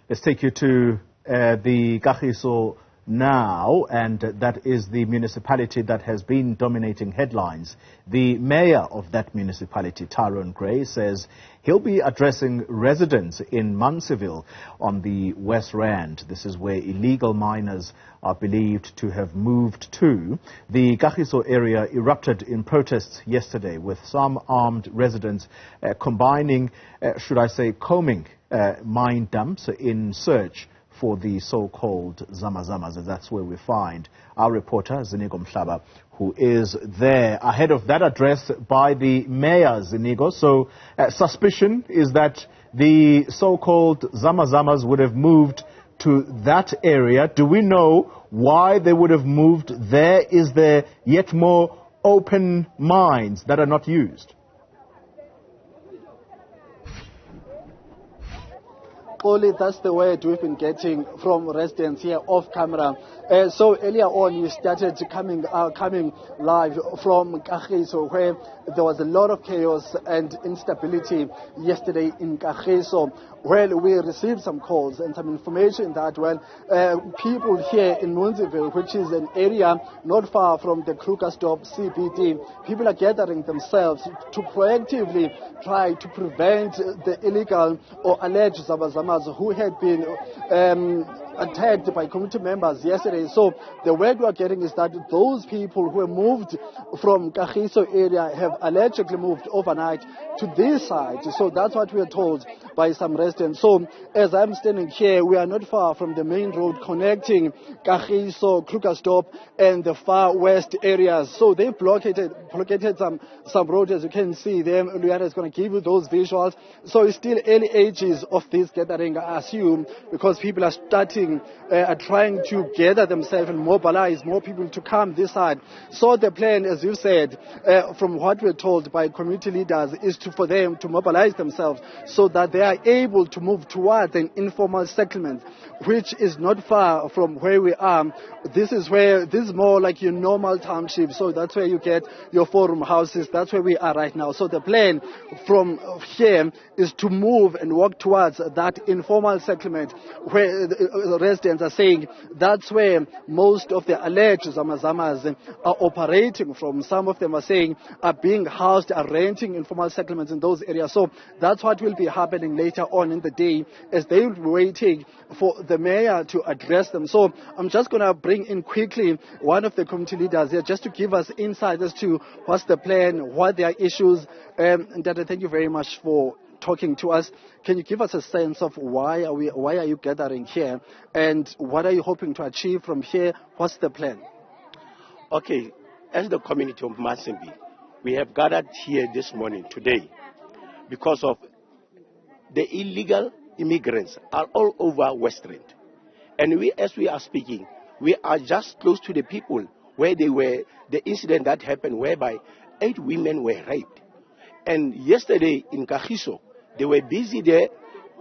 Let's take you to the Kagiso now, and that is the municipality that has been dominating headlines. The mayor of that municipality, Tyrone, says he'll be addressing residents in Munsieville on the West Rand. This is where illegal miners are believed to have moved to. The Kagiso area erupted in protests yesterday, with some armed residents combing mine dumps in search for the so-called zamas. That's where we find our reporter, Ziniko Mhlaba, who is there ahead of that address by the mayor, Ziniko. So suspicion is that the so-called zamas would have moved to that area. Do we know why they would have moved there? Is there yet more open mines that are not used? Only that's the word we've been getting from residents here off camera. So earlier on, we started coming live from Kagiso, where there was a lot of chaos and instability yesterday in Kagiso. Well, we received some calls and some information that, people here in Munsieville, which is an area not far from the Krugerstop CBD, people are gathering themselves to proactively try to prevent the illegal or alleged zamas who had been attacked by community members yesterday. So the word we are getting is that those people who have moved from Kagiso area have allegedly moved overnight to this side. So that's what we are told by some residents. So as I'm standing here, we are not far from the main road connecting Kagiso, Krugerstop and the far west areas. So they blockaded some roads, as you can see them. Luana is going to give you those visuals. So it's still early ages of this gathering, I assume, because people are trying to gather themselves and mobilize more people to come this side. So the plan, as you said, from what we're told by community leaders, is for them to mobilize themselves so that they are able to move towards an informal settlement, which is not far from where we are. This is more like your normal township. So that's where you get your forum houses. That's where we are right now. So the plan from here is to move and walk towards that informal settlement where the residents are saying that's where most of the alleged zamas are operating from. Some of them are saying are being housed, are renting informal settlements in those areas. So that's what will be happening later on in the day as they will be waiting for the mayor to address them. So I'm just going to bring in quickly one of the community leaders here just to give us insight as to what's the plan, what their issues. Dada, thank you very much for talking to us. Can you give us a sense of why are you gathering here, and what are you hoping to achieve from here? What's the plan? Okay, as the community of Munsieville, we have gathered here this morning, today, because of the illegal immigrants are all over West Rand. And as we are speaking, we are just close to the people where the incident that happened whereby 8 women were raped. And yesterday in Kagiso, they were busy there.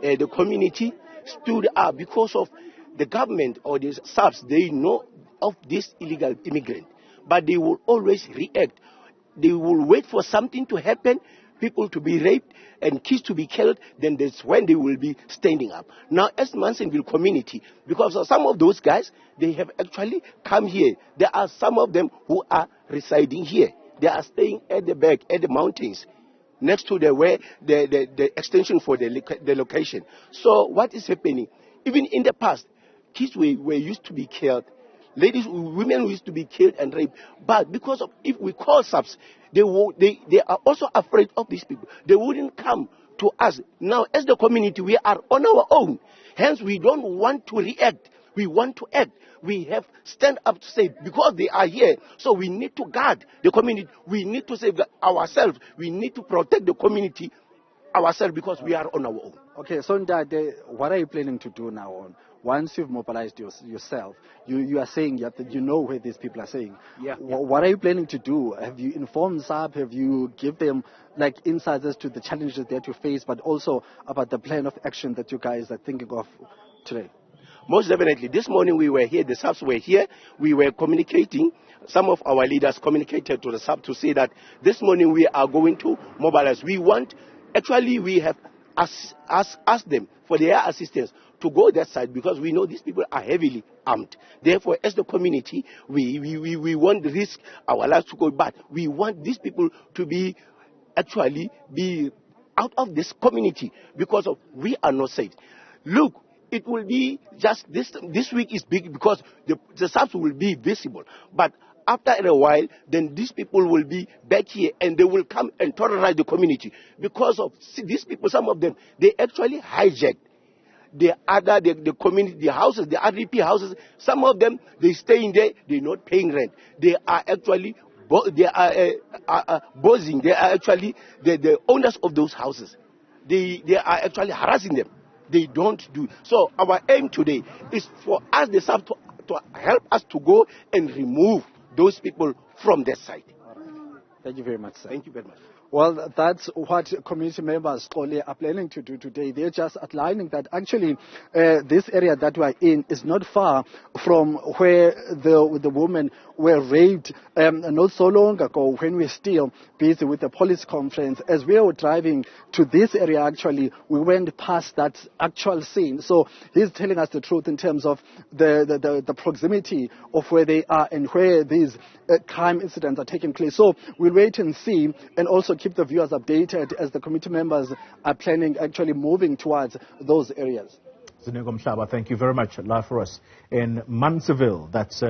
The community stood up because of the government or the SAPs. They know of this illegal immigrant, but they will always react. They will wait for something to happen, people to be raped and kids to be killed, then that's when they will be standing up. Now, as Munsieville community, because of some of those guys, they have actually come here. There are some of them who are residing here. They are staying at the back, at the mountains, next to the extension for the location. So what is happening? Even in the past, kids were used to be killed. Women used to be killed and raped. But because of, if we call SAPs, they are also afraid of these people. They wouldn't come to us. Now, as the community, we are on our own. Hence, we don't want to react. We want to act. We have stand up to say, because they are here, so we need to guard the community. We need to save ourselves. We need to protect the community ourselves because we are on our own. Okay, so what are you planning to do now on? Once you've mobilized yourself, you are saying that you know where these people are saying. Yeah. What are you planning to do? Have you informed SAP? Have you give them insights as to the challenges that you face, but also about the plan of action that you guys are thinking of today? Most definitely. This morning we were here, the SAPs were here, we were communicating. Some of our leaders communicated to the SAP to say that this morning we are going to mobilize. We have ask them for their assistance to go that side, because we know these people are heavily armed. Therefore, as the community, we won't risk our lives to go, but we want these people to be out of this community, because we are not safe. Look, it will be just this week is big because the SAPs will be visible, but after a while, then these people will be back here and they will come and terrorize the community, because of these people. Some of them, they actually hijacked the community, the houses, the RDP houses. Some of them, they stay in there, they're not paying rent. They are actually bossing. They are actually the owners of those houses. They are actually harassing them. They don't do. So our aim today is for us, the SAP, to help us to go and remove those people from their side. Thank you very much, sir. Thank you very much. Well, that's what community members are planning to do today. They're just outlining that actually this area that we're in is not far from where the women were raped not so long ago, when we were still busy with the police conference. As we were driving to this area, actually, we went past that actual scene. So he's telling us the truth in terms of the proximity of where they are and where these crime incidents are taking place. So we'll wait and see, and also keep the viewers updated as the committee members are planning actually moving towards those areas. Ziniko Mhlaba, thank you very much. Live for us in Munsieville, that's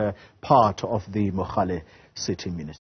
part of the Mogale City Ministry.